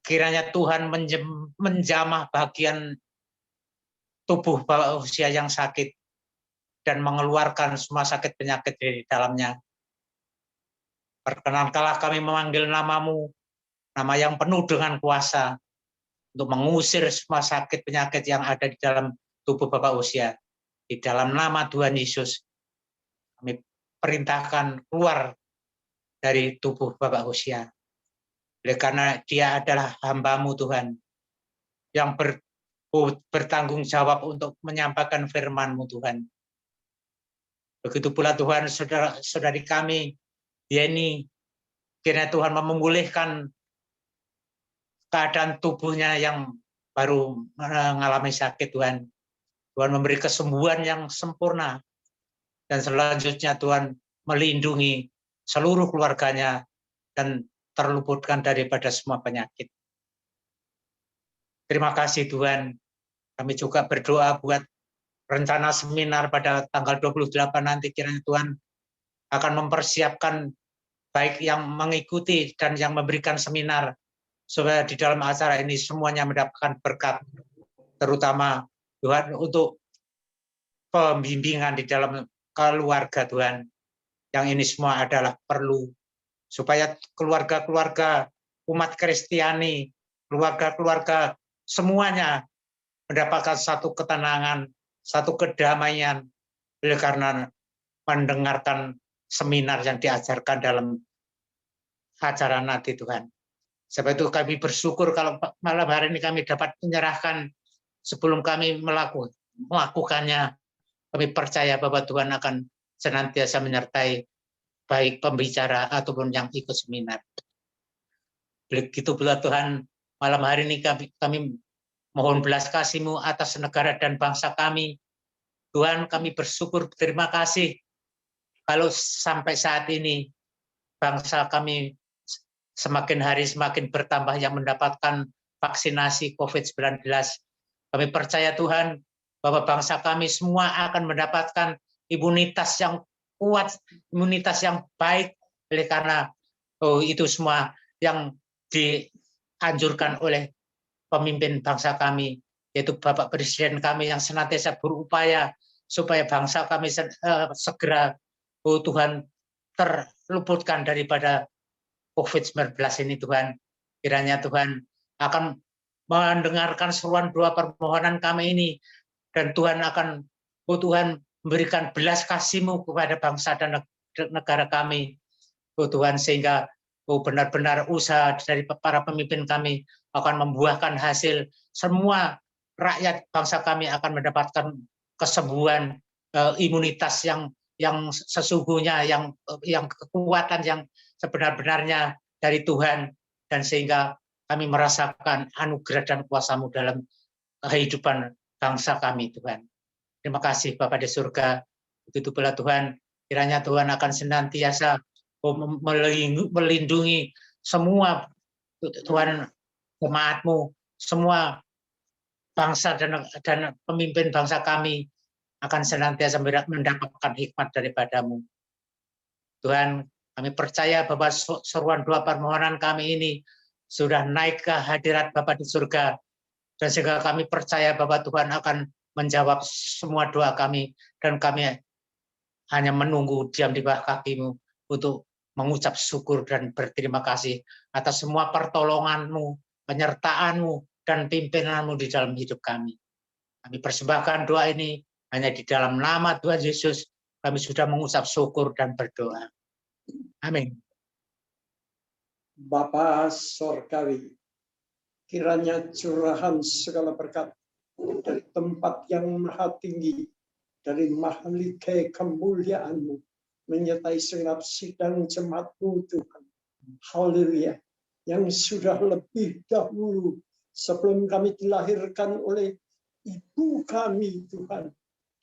kiranya Tuhan menjamah bagian tubuh Bapak usia yang sakit dan mengeluarkan semua sakit penyakit di dalamnya. Perkenankanlah kami memanggil namamu, nama yang penuh dengan kuasa, untuk mengusir semua sakit penyakit yang ada di dalam tubuh Bapak usia. Di dalam nama Tuhan Yesus, kami perintahkan keluar dari tubuh Bapak usia. Oleh karena dia adalah hamba-Mu Tuhan, yang bertanggung jawab untuk menyampaikan firman-Mu Tuhan. Begitu pula Tuhan, saudari kami, Yeni, kiranya Tuhan memulihkan keadaan tubuhnya yang baru mengalami sakit Tuhan. Tuhan memberi kesembuhan yang sempurna. Dan selanjutnya Tuhan melindungi seluruh keluarganya dan terluputkan daripada semua penyakit. Terima kasih Tuhan. Kami juga berdoa buat rencana seminar pada tanggal 28 nanti, kiranya Tuhan akan mempersiapkan baik yang mengikuti dan yang memberikan seminar, supaya di dalam acara ini semuanya mendapatkan berkat, terutama Tuhan untuk pembimbingan di dalam keluarga Tuhan. Yang ini semua adalah perlu supaya keluarga-keluarga umat Kristiani, keluarga-keluarga semuanya mendapatkan satu ketenangan, satu kedamaian, oleh karena mendengarkan seminar yang diajarkan dalam acara nanti Tuhan. Sebab itu kami bersyukur kalau malam hari ini kami dapat menyerahkan sebelum kami melakukannya. Kami percaya bahwa Tuhan akan senantiasa menyertai baik pembicara ataupun yang ikut seminar. Begitu pula Tuhan, malam hari ini kami mohon belas kasih-Mu atas negara dan bangsa kami. Tuhan, kami bersyukur, terima kasih kalau sampai saat ini bangsa kami semakin hari semakin bertambah yang mendapatkan vaksinasi COVID-19. Kami percaya Tuhan bahwa bangsa kami semua akan mendapatkan imunitas yang kuat, imunitas yang baik, oleh karena itu semua yang dianjurkan oleh pemimpin bangsa kami, yaitu Bapak Presiden kami yang senantiasa berupaya supaya bangsa kami segera Tuhan terluputkan daripada COVID-19 ini Tuhan. Kiranya Tuhan akan mendengarkan seruan doa permohonan kami ini, dan Tuhan akan Tuhan memberikan belas kasih-Mu kepada bangsa dan negara kami, Tuhan, sehingga benar-benar usaha dari para pemimpin kami akan membuahkan hasil. Semua rakyat bangsa kami akan mendapatkan kesembuhan, imunitas yang sesungguhnya, yang kekuatan yang sebenar-benarnya dari Tuhan, dan sehingga kami merasakan anugerah dan kuasa-Mu dalam kehidupan bangsa kami Tuhan. Terima kasih Bapa di surga. Begitu pula Tuhan, kiranya Tuhan akan senantiasa melindungi semua Tuhan jemaat-Mu, semua bangsa dan pemimpin bangsa kami akan senantiasa mendapatkan hikmat daripada-Mu. Tuhan, kami percaya bahwa seruan doa permohonan kami ini sudah naik ke hadirat Bapa di surga, dan sehingga kami percaya bahwa Tuhan akan menjawab semua doa kami, dan kami hanya menunggu diam di bawah kaki-Mu untuk mengucap syukur dan berterima kasih atas semua pertolongan-Mu, penyertaan-Mu, dan pimpinan-Mu di dalam hidup kami. Kami persembahkan doa ini hanya di dalam nama Tuhan Yesus. Kami sudah mengucap syukur dan berdoa. Amin. Bapa Sorgawi, kiranya curahan segala berkat dari tempat yang maha tinggi, dari mahligai kemuliaan-Mu, menyertai segenap sidang jemaat-Mu Tuhan. Haleluya. Yang sudah lebih dahulu sebelum kami dilahirkan oleh ibu kami Tuhan,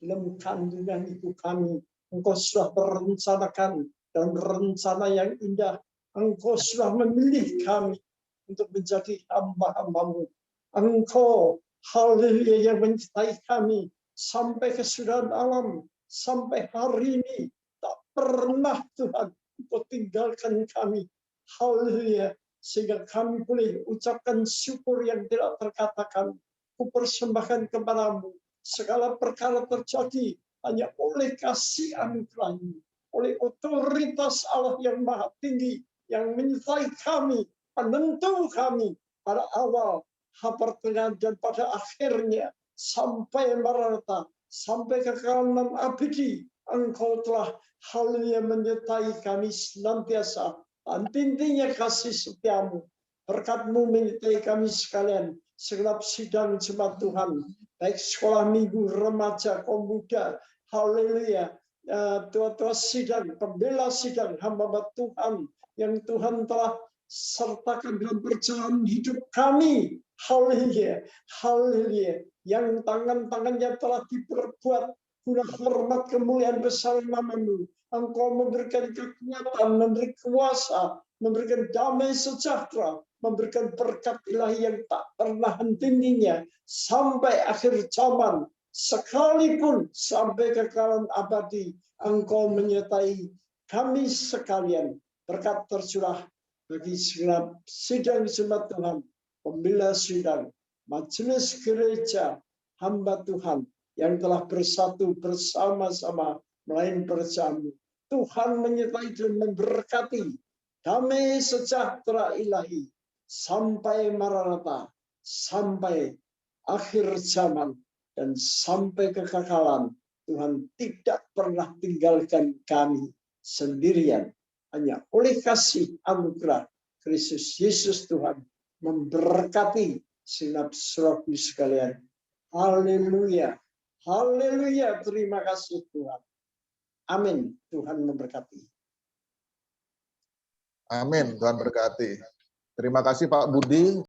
dalam kandungan ibu kami, Engkau sudah merencanakan, dan rencana yang indah. Engkau sudah memilih kami untuk menjadi hamba-hamba-Mu. Engkau, haleluya, yang menyertai kami sampai kesudahan alam, sampai hari ini. Tak pernah Tuhan Engkau tinggalkan kami. Haleluya. Sehingga kami boleh ucapkan syukur yang tidak terkatakan. Kupersembahkan kepadamu. Segala perkara terjadi hanya oleh kasih anugerah-Mu, oleh otoritas Allah yang maha tinggi, yang menyertai kami, penentu kami pada awal, pertengahan, dan pada akhirnya, sampai Maranatha, sampai kekekalan abadi. Engkau telah haleluya menyertai kami senantiasa. Dan intinya kasih setiamu, berkat-Mu menyertai kami sekalian, segenap sidang jemaat Tuhan, baik sekolah minggu, remaja, pemuda, haleluya, tua-tua sidang, pembela sidang, hamba Tuhan, yang Tuhan telah sertakan dalam perjalanan hidup kami, haleluya, haleluya, yang tangan-tangannya telah diperbuat guna hormat kemuliaan besar nama-Mu. Engkau memberikan kekuatan, memberi kuasa, memberikan damai sejahtera, memberikan berkat ilahi yang tak pernah henti-hentinya sampai akhir zaman, sekalipun sampai kekekalan abadi. Engkau menyertai kami sekalian. Berkat tercurah bagi segenap sidang jemaat Tuhan, pembela sidang, majelis gereja, hamba Tuhan yang telah bersatu bersama-sama melayani perjamuan. Tuhan menyertai dan memberkati damai sejahtera ilahi sampai Maranatha, sampai akhir zaman, dan sampai kekekalan. Tuhan tidak pernah tinggalkan kami sendirian. Hanya oleh kasih anugerah Kristus Yesus Tuhan memberkati segenap saudaraku sekalian. Haleluya. Haleluya. Terima kasih Tuhan. Amin. Tuhan memberkati. Amin. Tuhan berkati. Terima kasih Pak Budi.